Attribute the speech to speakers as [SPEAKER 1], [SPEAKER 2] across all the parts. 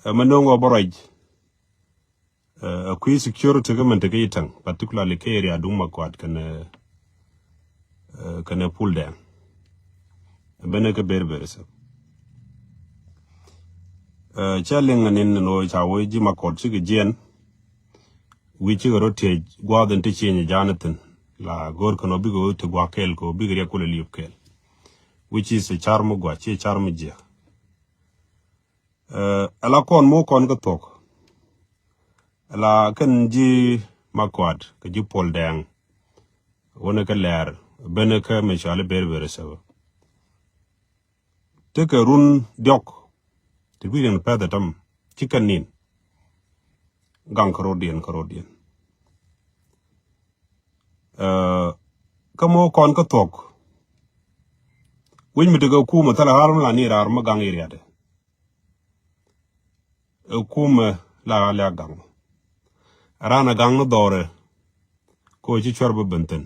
[SPEAKER 1] manongo boroj kui security government ke itang particularly ke area duma kwat kana pull down bene ke berber sa challenge nin no chawo ji makot chi gen wichi rotate gwa den te chenye Jonathan la gor kono bigo te gwa kel ko bigre ko le liep kel which is a charm gwa che charm je ala kon mo kon ko tok ala kan ji makwat ka ji pol dang wona ka ler bene ka me chale berber sa te ka run dok te bi den pa da tam chicken nin gang karodian kamo kon ka tok win mi daga kuma tala harum la ni rar ma gang area de kuma la gang rana gang no dore ko ji chorba benten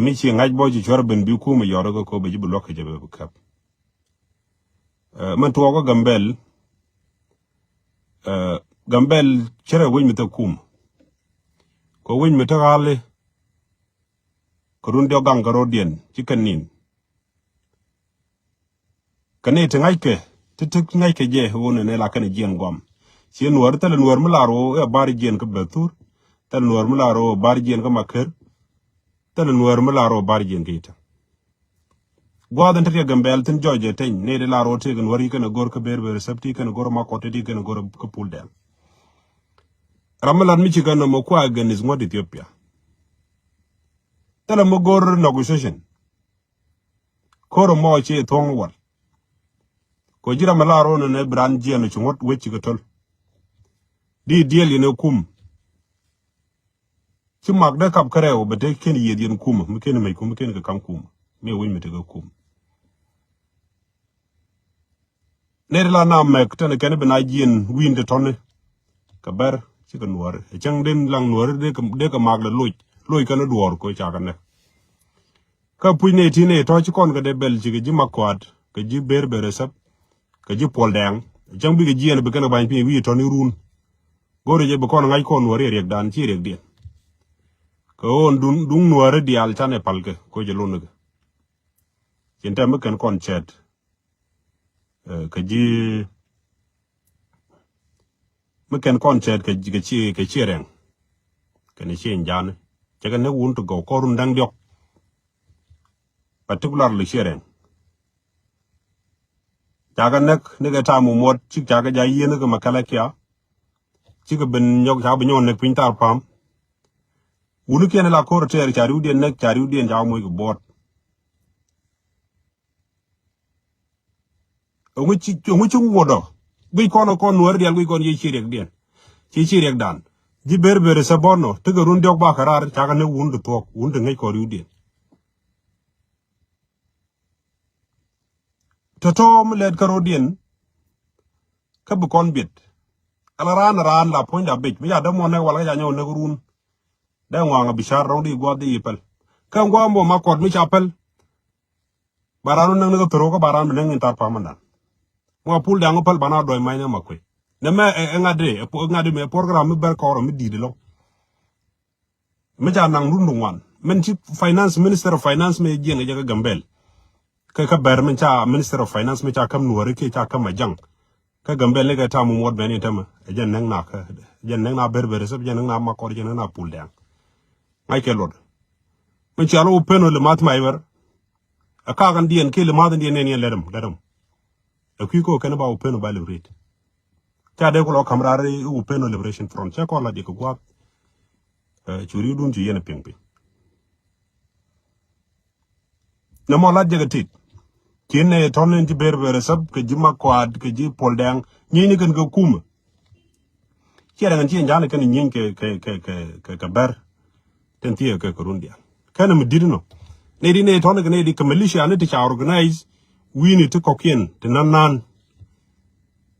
[SPEAKER 1] mi chi ngaj bo ji chorben bi kuma yoro ko be ji block je be kap man to ko gambel chere win mi ta kuma ko win mi ta gale ko run dio gang garodian chicken nin kane te ngaike titik ngaike je wona ne la kane jien gom ci nuor tele nuor mularo e bar jien ko betur tele nuor mularo bar jien ko maker tele nuor mularo bar jien kita gwadan te gambel tin joje ten ne de laro te gan wari kana gor ko berber sabti kana gor ma ko te di kana gor ko puldel ramalan mi ci gana mo kwa ganis ngod Ethiopia tele mo gor negotiation koro mo ci thong war ko jira malaro ne bran jien ci ngot wecci ko tol di diel yene kum ci magda kap kareo bete ken yedien kum mu ken may kum ken ka kam kum me win me te ga kum ne la na mek tan ken be na jien winde tonne ka ber ci ko nuor e chang den lang nuor de ka magda loy kana duor ko cha kana ka puine tine to ci kon ga de bel ci ji makwat ka ji berbere sap ka ji pol dang jang bi ga jien be kana ban pi wi to ni run gore je be kon ngai kon wori rek dan ci rek dien ko on dung nuore di al tane palke ko je lonu ga jenta me kan kon chat ka ji me kan kon chat ka ci ren ka ni ci njane jaga ne won to go ko run dang diok particularly ci ren jaga nek ne ga tamu mod ci jaga ja yene ga makala kya ci ga ben nyok ja be nyon nek pintar pam wulu ken la ko ter chariu den nek chariu den ja moy ko bot ongu ci ngodo bi kono kon wor dial bi kon yi ci rek den ci rek dan ji berbere sa bonno te ga run diok ba karar jaga ne wundu tok wundu ngay ko riu den toto mu led karodien ka bu kon bit ala ran la point bit mi ya da mo ne wala ya nyaw ne run da ngwa nga bishar raw di gwa di yipal ka ngwa mo makot mi chapel baranu nang ne toro ko baran ne ngin tar pamanda mo pul da ngopal bana doy may ne makoy ne me ngade me program mi ber ko mi di de lo mi ja nang rundu wan men ci finance minister of finance me jeng jaga gambel ka ber men cha minister of finance me cha kam nuore ke cha kam majang ka gambel le ga tamu mod beni tama jen nang na berber sab jen nang na makor jen na pul da ngay ke lord men ci alo peno le mat maywer aka gan dien ke le mat dien ne ledam e ko ken ba peno ba le rit ta de ko lo kamrare peno liberation front cha ko la de ko gwa churi dun ci yene ping na mo la jega tit kine tonen ci berber sab ke jima kwad ke ji pol dang ni kan ga kuma ci da ngan ci njane kan nyin ke ber tentie ke korundia kana mi didino ne di ne tonen ne di ke militia ne ti cha organize wini to kokien te nan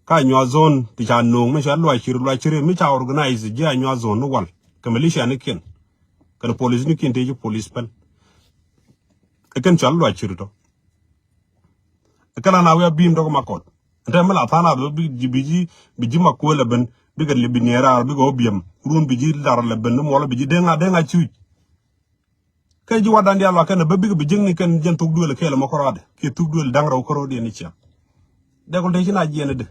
[SPEAKER 1] ka nywa zone ti cha no me sha lwa chire mi cha organize ji nywa zone no wal ke militia ne ken kan police ni ken te ji police pen e ken cha lwa chire to kala na we bim do makot ntema la thana do biji makwela ben biga libinera biga obiam run biji dar le ben mo la biji denga chu kay ji wadan yalla kan ba biga bijing ni kan jen tuk duel kele makorade ke tuk duel dangra ko de ni cha de ko de na jene de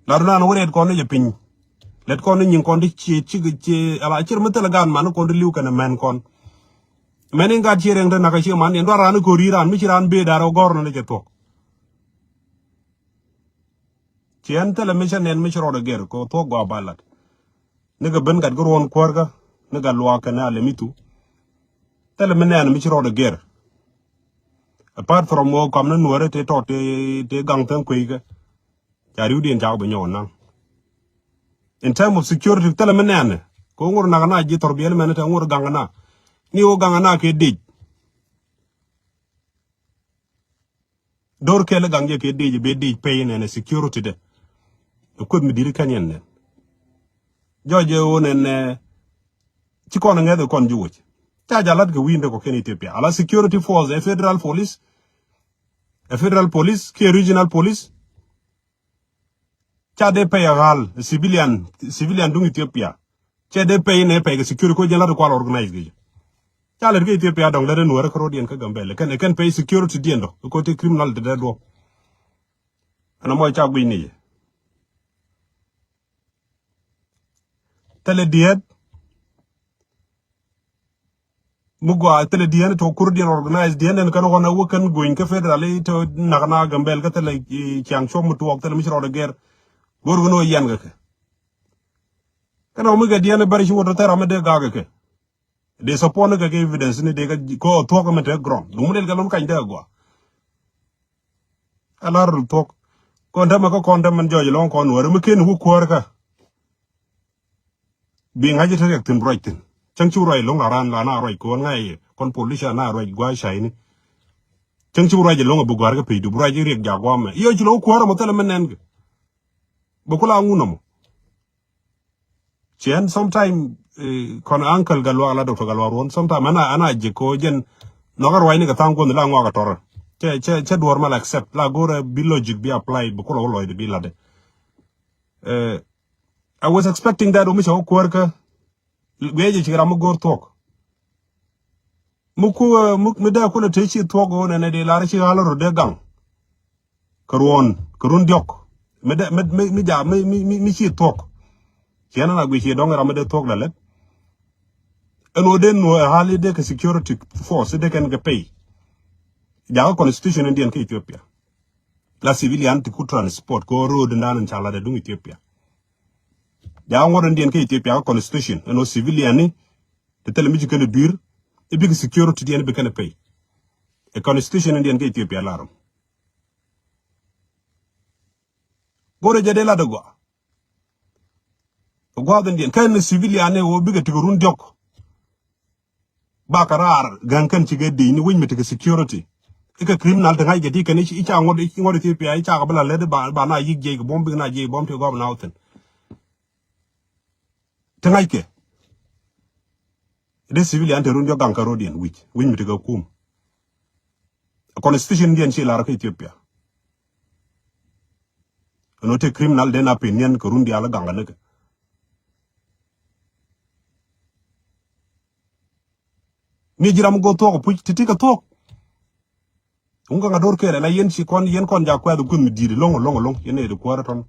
[SPEAKER 1] la na no wone ko ne je pin let ko ne nyin kon di ci ala ci mutala gan man ko di liw kan men kon menen ga ci reng de na ka ci man en do ran ko riran mi ci ran be daro gorno ne je tok ci en tele mi chen en mi ci rodo ger ko to go balat ne ga ben gat go won korga ne ga lwa kana le mitu tele menen mi ci rodo ger apart from mo kam na nuore te to te gang tan ko yiga jariu dien jaw be nyon nan in terms of security tele menen ko ngur na ji torbiel men te ngur gangana ni o gangana ke dij dor kele gangje ke dij be dij pay ne security de ko mi diri kanyen ne joje wonen ci kono ngede kon juwoj ta jalat ke winde ko ken Ethiopia ala security force a federal police ke regional police cha de pay gal civilian dung Ethiopia cha de pay ne pay security ko jela ko organize ge cha le ke Ethiopia dong le no re ko dien ka gambele ken pay security diendo ko te criminal de do ana mo cha gwi ni tele diet mugwa tele diet to kurdian organize dien kan wona wokan goin ka federal to nagna gambel ka tele chiang chom mutu ok tele mi ro de ger gorgono yan ga ke kana mu ga dien bari ci woto tera ma de ga ke de support ga evidence ni de ga ko to ko mete grom du mu del ga lom kan de go alar to ko ndama ko konda man jojo lon ko no re mu ken hu ko ka bi ngaji tek tin roitin chang chu roi long aran la na roi ko ngai kon police na roi gwa shai ni chang chu roi long bu gwar ga pe du roi rek ja gwa me yo chulo ko mo tele menen bu kula nguno mo chen sometime kon uncle galwa la doctor galwa ron sometime ana je ko jen no gar wai ni ga tango ni la ngwa ga tor che duor mal accept la gore bi logic bi apply bu kula lo bi la de I was expecting that umisha okworka weje chigra mo gor tok muku mida kula techi togo na de la chi haloro de gang kurun diok mi chi tok kiana na gwi chi donga ramade tok la let eno den no hali de security force de kan ga pay ja constitution indian ke Ethiopia la civilian ti ku transport ko road ndanan chala de dung Ethiopia ya ngoro ndien ke Ethiopia constitution no civilian ni de telemi ci kene dur e big security dien be kene pay e constitution ndien ke Ethiopia larum gore jade la de go ndien kan civilian ne wo big tigurun jok bakarar gankan ci gedde ni wonyi mete security e ka criminal de ngay gedi kan ci ca ngoro Ethiopia i ca bala le de ba na yigge bomb na je bomb te go na awten tengaike de civilian te runjo ganka rodien wich win mitiga kum constitution dien ci la ra Ethiopia no te criminal de na penien ko rundi ala ganga nek ni jiram go to ko puch titika to unga ngador kere la yen ci kon ja kwa du kun mi diri long yene de kwara ton